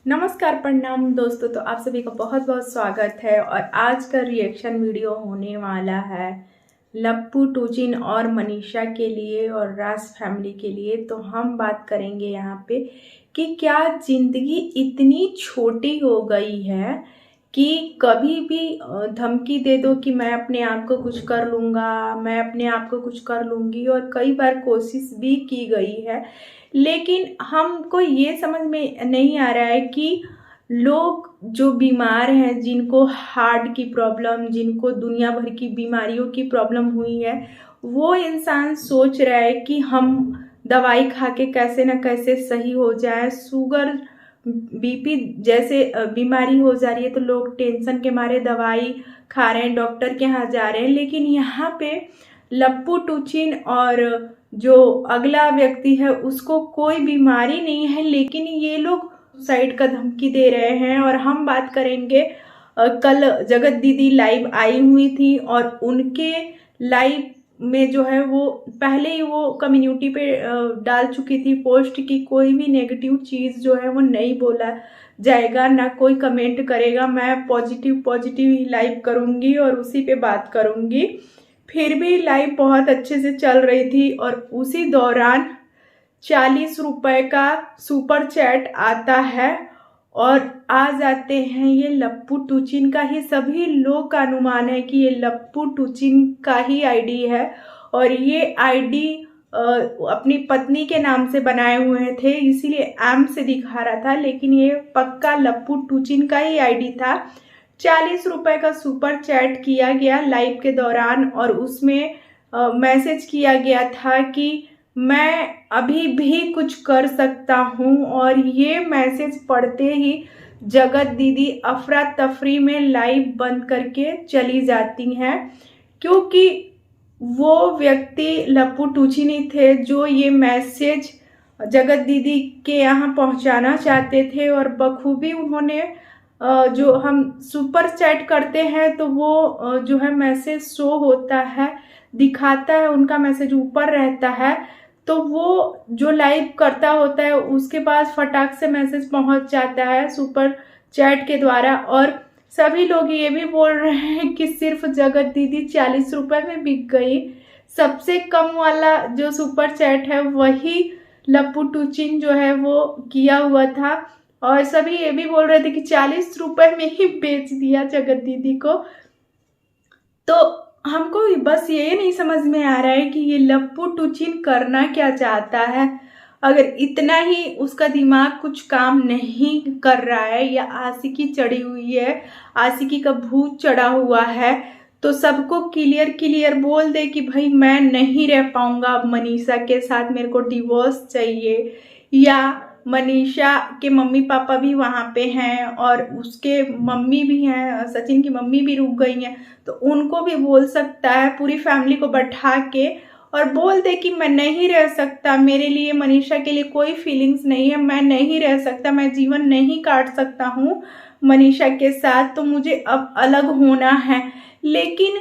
नमस्कार, प्रणाम दोस्तों। तो आप सभी का बहुत बहुत स्वागत है। और आज का रिएक्शन वीडियो होने वाला है लप्पू टूचिन और मनीषा के लिए और राज फैमिली के लिए। तो हम बात करेंगे यहाँ पे कि क्या ज़िंदगी इतनी छोटी हो गई है कि कभी भी धमकी दे दो कि मैं अपने आप को कुछ कर लूँगा, मैं अपने आप को कुछ कर लूँगी। और कई बार कोशिश भी की गई है, लेकिन हमको ये समझ में नहीं आ रहा है कि लोग जो बीमार हैं, जिनको हार्ट की प्रॉब्लम, जिनको दुनिया भर की बीमारियों की प्रॉब्लम हुई है, वो इंसान सोच रहा है कि हम दवाई खा के कैसे ना कैसे सही हो जाए। शुगर बीपी जैसे बीमारी हो जा रही है तो लोग टेंशन के मारे दवाई खा रहे हैं, डॉक्टर के यहाँ जा रहे हैं। लेकिन यहाँ पे लप्पू टूचिन और जो अगला व्यक्ति है उसको कोई बीमारी नहीं है, लेकिन ये लोग सुसाइड का धमकी दे रहे हैं। और हम बात करेंगे कल जगत दीदी लाइव आई हुई थी और उनके लाइव में जो है वो पहले ही वो कम्युनिटी पे डाल चुकी थी पोस्ट की कोई भी नेगेटिव चीज़ जो है वो नहीं बोला जाएगा, ना कोई कमेंट करेगा। मैं पॉजिटिव पॉजिटिव ही लाइव करूँगी और उसी पे बात करूँगी। फिर भी लाइव बहुत अच्छे से चल रही थी और उसी दौरान 40 रुपए का सुपर चैट आता है और आ जाते हैं ये लप्पू टूचिन का ही। सभी लोग का अनुमान है कि ये लप्पू टूचिन का ही आईडी है और ये आईडी अपनी पत्नी के नाम से बनाए हुए थे, इसीलिए एम से दिखा रहा था, लेकिन ये पक्का लप्पू टूचिन का ही आईडी था। 40 रुपए का सुपर चैट किया गया लाइव के दौरान और उसमें मैसेज किया गया था कि मैं अभी भी कुछ कर सकता हूँ। और ये मैसेज पढ़ते ही जगत दीदी अफरा तफरी में लाइव बंद करके चली जाती हैं, क्योंकि वो व्यक्ति लप्पू टूचिन ही थे जो ये मैसेज जगत दीदी के यहाँ पहुँचाना चाहते थे। और बखूबी उन्होंने जो हम सुपर चैट करते हैं तो वो जो है मैसेज शो होता है, दिखाता है, उनका मैसेज ऊपर रहता है, तो वो जो लाइव करता होता है उसके पास फटाक से मैसेज पहुंच जाता है सुपर चैट के द्वारा। और सभी लोग ये भी बोल रहे हैं कि सिर्फ जगत दीदी 40 रुपए में बिक गई। सबसे कम वाला जो सुपर चैट है वही लप्पू टूचिन जो है वो किया हुआ था और सभी ये भी बोल रहे थे कि 40 रुपए में ही बेच दिया जगत दीदी को। तो हमको बस ये नहीं समझ में आ रहा है कि ये लप्पू टूचिन करना क्या चाहता है। अगर इतना ही उसका दिमाग कुछ काम नहीं कर रहा है या आशिकी चढ़ी हुई है, आशिकी का भूत चढ़ा हुआ है, तो सबको क्लियर क्लियर बोल दे कि भाई मैं नहीं रह पाऊंगा अब मनीषा के साथ, मेरे को डिवोर्स चाहिए। या मनीषा के मम्मी पापा भी वहाँ पे हैं और उसके मम्मी भी हैं, सचिन की मम्मी भी रुक गई हैं, तो उनको भी बोल सकता है पूरी फैमिली को बैठा के और बोल दे कि मैं नहीं रह सकता, मेरे लिए मनीषा के लिए कोई फीलिंग्स नहीं है, मैं नहीं रह सकता, मैं जीवन नहीं काट सकता हूँ मनीषा के साथ, तो मुझे अब अलग होना है। लेकिन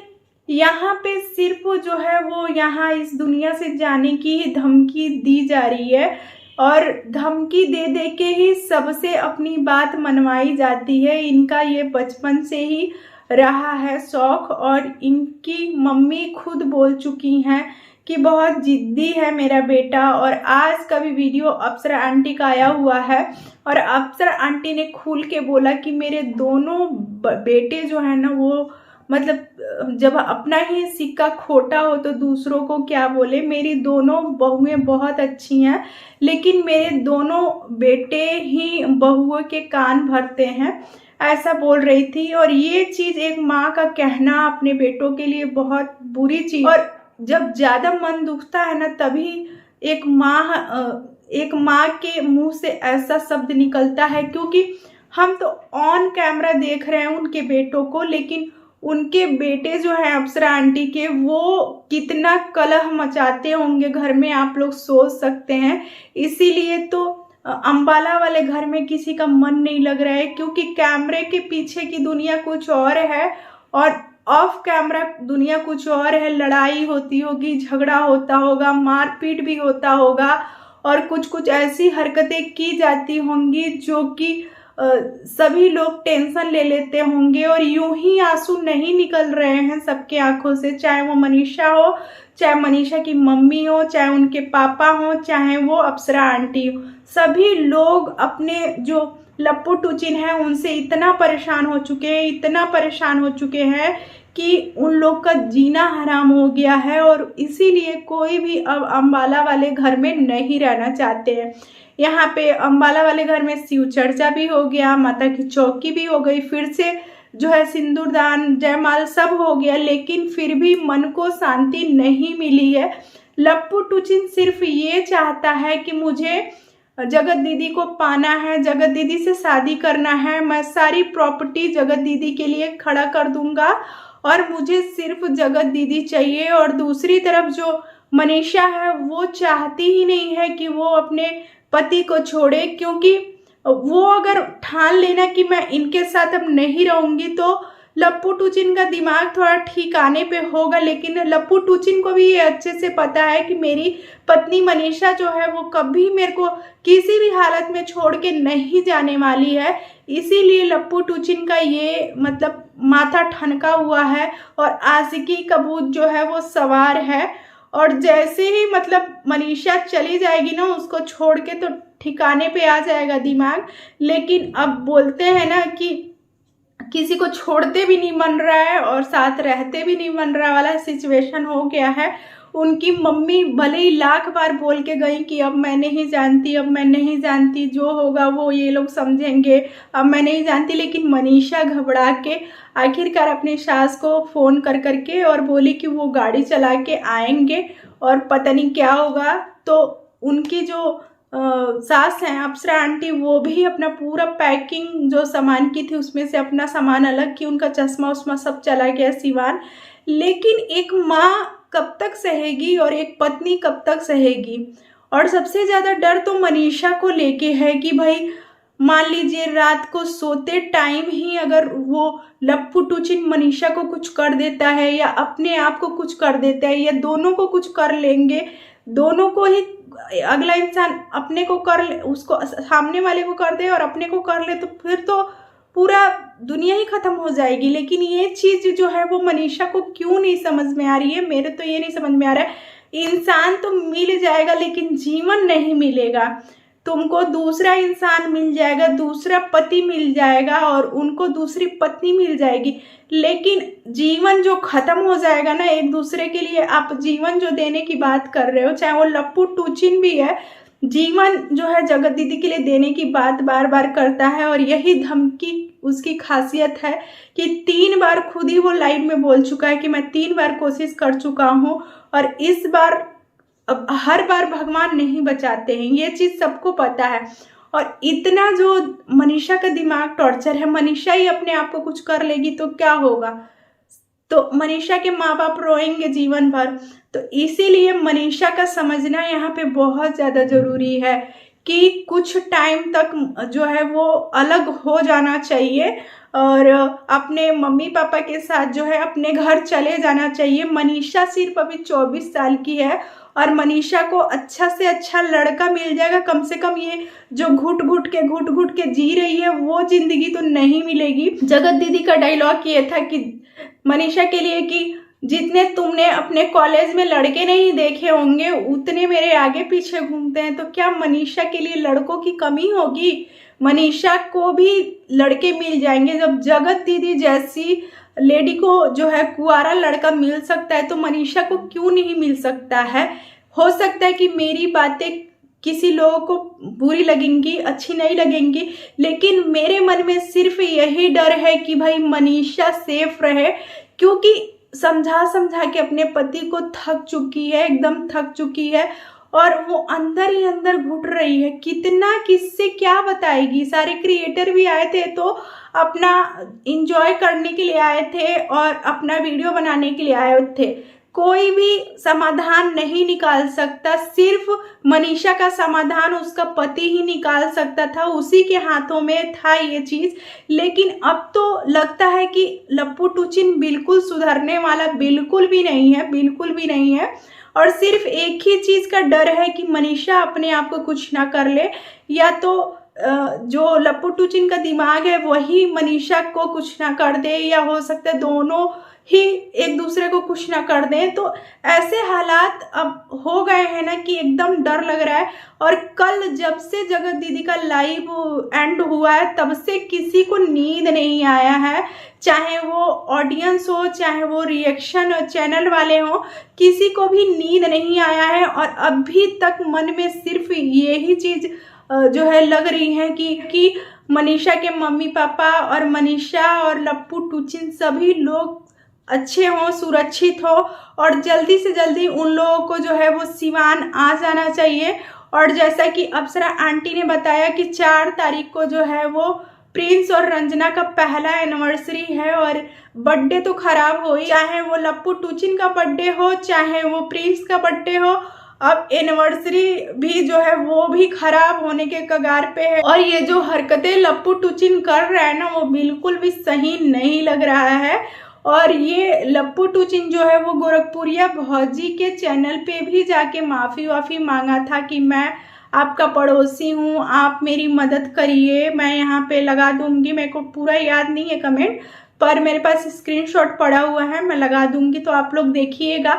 यहाँ पे सिर्फ जो है वो यहाँ इस दुनिया से जाने की ही धमकी दी जा रही है और धमकी दे दे के ही सबसे अपनी बात मनवाई जाती है। इनका ये बचपन से ही रहा है शौक और इनकी मम्मी खुद बोल चुकी हैं कि बहुत जिद्दी है मेरा बेटा। और आज का भी वीडियो अप्सरा आंटी का आया हुआ है और अप्सरा आंटी ने खुल के बोला कि मेरे दोनों बेटे जो है ना वो मतलब जब अपना ही सिक्का खोटा हो तो दूसरों को क्या बोले। मेरी दोनों बहुएं बहुत अच्छी हैं, लेकिन मेरे दोनों बेटे ही बहुओं के कान भरते हैं, ऐसा बोल रही थी। और ये चीज़ एक माँ का कहना अपने बेटों के लिए बहुत बुरी चीज़। और जब ज़्यादा मन दुखता है ना तभी एक माँ के मुंह से ऐसा शब्द निकलता है, क्योंकि हम तो ऑन कैमरा देख रहे हैं उनके बेटों को, लेकिन उनके बेटे जो हैं अप्सरा आंटी के, वो कितना कलह मचाते होंगे घर में आप लोग सोच सकते हैं। इसीलिए तो अंबाला वाले घर में किसी का मन नहीं लग रहा है, क्योंकि कैमरे के पीछे की दुनिया कुछ और है और ऑफ कैमरा दुनिया कुछ और है। लड़ाई होती होगी, झगड़ा होता होगा, मारपीट भी होता होगा और कुछ कुछ ऐसी हरकतें की जाती होंगी जो कि सभी लोग टेंशन ले लेते होंगे और यूं ही आंसू नहीं निकल रहे हैं सबके आंखों से, चाहे वो मनीषा हो, चाहे मनीषा की मम्मी हो, चाहे उनके पापा हो, चाहे वो अप्सरा आंटी हो। सभी लोग अपने जो लप्पू टूचिन है उनसे इतना परेशान हो चुके हैं, इतना परेशान हो चुके हैं कि उन लोग का जीना हराम हो गया है और इसीलिए कोई भी अब अम्बाला वाले घर में नहीं रहना चाहते हैं। यहाँ पे अम्बाला वाले घर में शिव चर्चा भी हो गया, माता की चौकी भी हो गई, फिर से जो है सिंदूरदान जयमाल सब हो गया, लेकिन फिर भी मन को शांति नहीं मिली है। लप्पू टूचिन सिर्फ ये चाहता है कि मुझे जगत दीदी को पाना है, जगत दीदी से शादी करना है, मैं सारी प्रॉपर्टी जगत दीदी के लिए खड़ा कर दूंगा और मुझे सिर्फ जगत दीदी चाहिए। और दूसरी तरफ जो मनीषा है वो चाहती ही नहीं है कि वो अपने पति को छोड़े, क्योंकि वो अगर ठान लेना कि मैं इनके साथ अब नहीं रहूंगी तो लप्पू टूचिन का दिमाग थोड़ा ठिकाने पे होगा। लेकिन लप्पू टूचिन को भी ये अच्छे से पता है कि मेरी पत्नी मनीषा जो है वो कभी मेरे को किसी भी हालत में छोड़ के नहीं जाने वाली है, इसीलिए लप्पू टूचिन का ये मतलब माथा ठनका हुआ है और आशिकी कबूत जो है वो सवार है। और जैसे ही मतलब मनीषा चली जाएगी ना उसको छोड़ के तो ठिकाने पे आ जाएगा दिमाग। लेकिन अब बोलते हैं ना कि किसी को छोड़ते भी नहीं मन रहा है और साथ रहते भी नहीं मन रहा वाला सिचुएशन हो गया है। उनकी मम्मी भले ही लाख बार बोल के गई कि अब मैं नहीं जानती, अब मैं नहीं जानती, जो होगा वो ये लोग समझेंगे, अब मैं नहीं जानती, लेकिन मनीषा घबरा के आखिरकार अपनी सास को फ़ोन कर करके और बोली कि वो गाड़ी चला के आएंगे और पता नहीं क्या होगा। तो उनकी जो सास हैं अप्सरा आंटी, वो भी अपना पूरा पैकिंग जो सामान की थी उसमें से अपना सामान अलग की, उनका चश्मा उस्मा सब चला गया सिवान। लेकिन एक माँ कब तक सहेगी और एक पत्नी कब तक सहेगी। और सबसे ज़्यादा डर तो मनीषा को लेके है कि भाई मान लीजिए रात को सोते टाइम ही अगर वो लप्पू टूचिन मनीषा को कुछ कर देता है या अपने आप को कुछ कर देता है या दोनों को कुछ कर लेंगे, दोनों को ही अगला इंसान अपने को कर ले, उसको सामने वाले को कर दे और अपने को कर ले, तो फिर तो पूरा दुनिया ही खत्म हो जाएगी। लेकिन ये चीज़ जो है वो मनीषा को क्यों नहीं समझ में आ रही है, मेरे तो ये नहीं समझ में आ रहा है। इंसान तो मिल जाएगा लेकिन जीवन नहीं मिलेगा। तुमको दूसरा इंसान मिल जाएगा, दूसरा पति मिल जाएगा और उनको दूसरी पत्नी मिल जाएगी, लेकिन जीवन जो खत्म हो जाएगा ना एक दूसरे के लिए, आप जीवन जो देने की बात कर रहे हो, चाहे वो लप्पू टूचिन भी है, जीवन जो है जगत दीदी के लिए देने की बात बार बार करता है। और यही धमकी उसकी खासियत है कि 3 बार खुद ही वो लाइव में बोल चुका है कि मैं 3 बार कोशिश कर चुका हूँ और इस बार अब हर बार भगवान नहीं बचाते हैं, ये चीज़ सबको पता है। और इतना जो मनीषा का दिमाग टॉर्चर है, मनीषा ही अपने आप को कुछ कर लेगी तो क्या होगा, तो मनीषा के माँ बाप रोएंगे जीवन भर। तो इसीलिए मनीषा का समझना यहाँ पे बहुत ज़्यादा ज़रूरी है कि कुछ टाइम तक जो है वो अलग हो जाना चाहिए और अपने मम्मी पापा के साथ जो है अपने घर चले जाना चाहिए। मनीषा सिर्फ अभी 24 साल की है और मनीषा को अच्छा से अच्छा लड़का मिल जाएगा, कम से कम ये जो घुट घुट के जी रही है वो जिंदगी तो नहीं मिलेगी। जगत दीदी का डायलॉग ये था कि मनीषा के लिए कि जितने तुमने अपने कॉलेज में लड़के नहीं देखे होंगे उतने मेरे आगे पीछे घूमते हैं, तो क्या मनीषा के लिए लड़कों की कमी होगी? मनीषा को भी लड़के मिल जाएंगे। जब जगत दीदी जैसी लेडी को जो है कुंवारा लड़का मिल सकता है तो मनीषा को क्यों नहीं मिल सकता है। हो सकता है कि मेरी बातें किसी लोगों को बुरी लगेंगी, अच्छी नहीं लगेंगी, लेकिन मेरे मन में सिर्फ यही डर है कि भाई मनीषा सेफ रहे, क्योंकि समझा के अपने पति को थक चुकी है, एकदम थक चुकी है और वो अंदर ही अंदर घुट रही है। कितना किससे क्या बताएगी। सारे क्रिएटर भी आए थे तो अपना इंजॉय करने के लिए आए थे और अपना वीडियो बनाने के लिए आए थे, कोई भी समाधान नहीं निकाल सकता। सिर्फ मनीषा का समाधान उसका पति ही निकाल सकता था, उसी के हाथों में था ये चीज़। लेकिन अब तो लगता है कि लप्पू टूचिन बिल्कुल सुधरने वाला बिल्कुल भी नहीं है, बिल्कुल भी नहीं है। और सिर्फ एक ही चीज़ का डर है कि मनीषा अपने आप को कुछ ना कर ले, या तो जो लप्पू टूचिन का दिमाग है वही मनीषा को कुछ ना कर दे, या हो सकता है दोनों ही एक दूसरे को कुछ ना कर दें। तो ऐसे हालात अब हो गए हैं ना कि एकदम डर लग रहा है। और कल जब से जगत दीदी का लाइव एंड हुआ है तब से किसी को नींद नहीं आया है, चाहे वो ऑडियंस हो चाहे वो रिएक्शन चैनल वाले हो, किसी को भी नींद नहीं आया है। और अभी तक मन में सिर्फ यही चीज जो है लग रही है कि मनीषा के मम्मी पापा और मनीषा और लप्पू टूचिन सभी लोग अच्छे हों, सुरक्षित हो, और जल्दी से जल्दी उन लोगों को जो है वो सिवान आ जाना चाहिए। और जैसा कि अप्सरा आंटी ने बताया कि 4 तारीख को जो है वो प्रिंस और रंजना का पहला एनिवर्सरी है, और बर्थडे तो खराब हो ही, चाहे वो लप्पू टूचिन का बर्थडे हो चाहे वो प्रिंस का बर्थडे हो, अब एनिवर्सरी भी जो है वो भी खराब होने के कगार पे है। और ये जो हरकतें लप्पू टूचिन कर रहा है ना वो बिल्कुल भी सही नहीं लग रहा है। और ये लप्पू टूचिन जो है वो गोरखपुरिया भौजी के चैनल पे भी जाके माफ़ी वाफ़ी मांगा था कि मैं आपका पड़ोसी हूँ, आप मेरी मदद करिए, मैं यहाँ पे लगा दूंगी। मेरे को पूरा याद नहीं है कमेंट, पर मेरे पास स्क्रीनशॉट पड़ा हुआ है, मैं लगा दूंगी, तो आप लोग देखिएगा।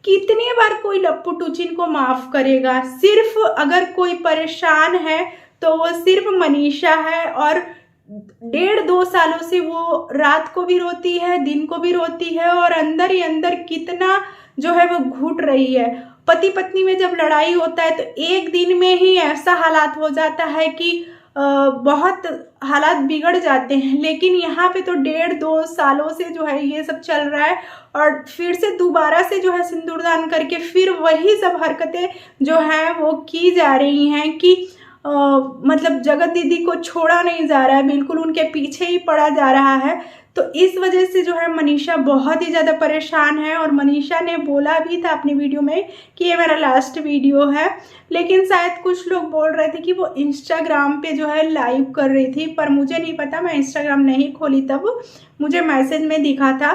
कितनी बार कोई लप्पू टूचिन को माफ़ करेगा? सिर्फ अगर कोई परेशान है तो वो सिर्फ मनीषा है, और 1.5-2 सालों से वो रात को भी रोती है, दिन को भी रोती है, और अंदर ही अंदर कितना जो है वो घुट रही है। पति पत्नी में जब लड़ाई होता है तो एक दिन में ही ऐसा हालात हो जाता है कि बहुत हालात बिगड़ जाते हैं, लेकिन यहाँ पे तो 1.5-2 सालों से जो है ये सब चल रहा है। और फिर से दोबारा से जो है सिंदूरदान करके फिर वही सब हरकतें जो हैं वो की जा रही हैं कि मतलब जगत दीदी को छोड़ा नहीं जा रहा है, बिल्कुल उनके पीछे ही पड़ा जा रहा है। तो इस वजह से जो है मनीषा बहुत ही ज़्यादा परेशान है। और मनीषा ने बोला भी था अपनी वीडियो में कि ये मेरा लास्ट वीडियो है, लेकिन शायद कुछ लोग बोल रहे थे कि वो इंस्टाग्राम पे जो है लाइव कर रही थी, पर मुझे नहीं पता, मैं इंस्टाग्राम नहीं खोली, तब मुझे मैसेज में दिखा था।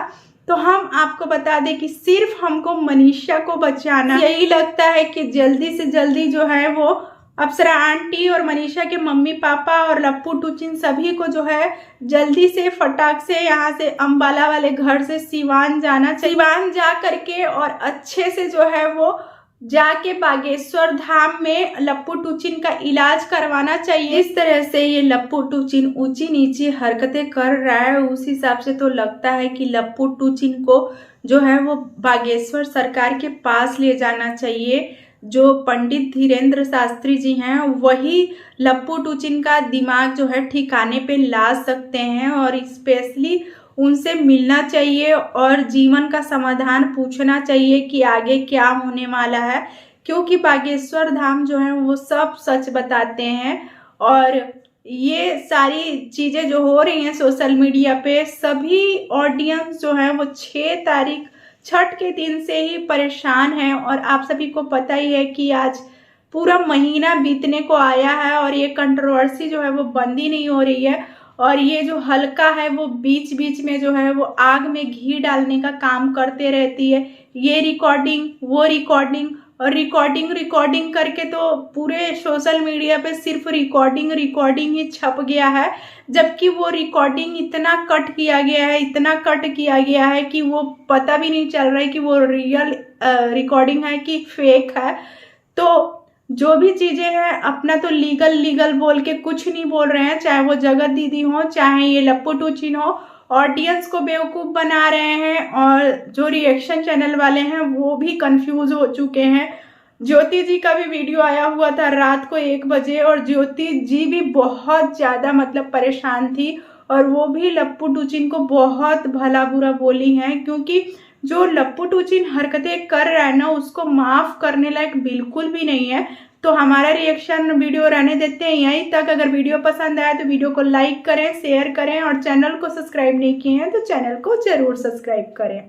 तो हम आपको बता दें कि सिर्फ हमको मनीषा को बचाना, यही लगता है कि जल्दी से जल्दी जो है वो अप्सरा आंटी और मनीषा के मम्मी पापा और लप्पू टूचिन सभी को जो है जल्दी से फटाक से यहाँ से अंबाला वाले घर से सिवान जाना चाहिए। सिवान जा करके और अच्छे से जो है वो जाके बागेश्वर धाम में लप्पू टूचिन का इलाज करवाना चाहिए। इस तरह से ये लप्पू टूचिन ऊंची नीची हरकतें कर रहा है, उस हिसाब से तो लगता है कि लप्पू टूचिन को जो है वो बागेश्वर सरकार के पास ले जाना चाहिए। जो पंडित धीरेन्द्र शास्त्री जी हैं वही लप्पू टूचिन का दिमाग जो है ठिकाने पे ला सकते हैं, और स्पेशली उनसे मिलना चाहिए और जीवन का समाधान पूछना चाहिए कि आगे क्या होने वाला है, क्योंकि बागेश्वर धाम जो है वो सब सच बताते हैं। और ये सारी चीज़ें जो हो रही हैं सोशल मीडिया पे, सभी ऑडियंस जो है वो 6 तारीख छठ के दिन से ही परेशान है। और आप सभी को पता ही है कि आज पूरा महीना बीतने को आया है और ये कंट्रोवर्सी जो है वो बंद ही नहीं हो रही है। और ये जो हल्का है वो बीच बीच में जो है वो आग में घी डालने का काम करते रहती है, ये रिकॉर्डिंग वो रिकॉर्डिंग, और रिकॉर्डिंग करके तो पूरे सोशल मीडिया पे सिर्फ रिकॉर्डिंग ही छप गया है, जबकि वो रिकॉर्डिंग इतना कट किया गया है कि वो पता भी नहीं चल रहा है कि वो रियल रिकॉर्डिंग है कि फेक है। तो जो भी चीज़ें हैं अपना तो लीगल बोल के कुछ नहीं बोल रहे हैं, चाहे वो जगत दीदी हो चाहे ये लप्पू टूचिन हो, ऑडियंस को बेवकूफ़ बना रहे हैं। और जो रिएक्शन चैनल वाले हैं वो भी कंफ्यूज हो चुके हैं। ज्योति जी का भी वीडियो आया हुआ था रात को 1 बजे, और ज्योति जी भी बहुत ज़्यादा मतलब परेशान थी, और वो भी लप्पू टूचिन को बहुत भला बुरा बोली हैं, क्योंकि जो लप्पू टूचिन हरकतें कर रहा है ना उसको माफ़ करने लायक बिल्कुल भी नहीं है। तो हमारा रिएक्शन वीडियो रहने देते हैं यहीं तक। अगर वीडियो पसंद आया तो वीडियो को लाइक करें, शेयर करें, और चैनल को सब्सक्राइब नहीं किए हैं तो चैनल को जरूर सब्सक्राइब करें।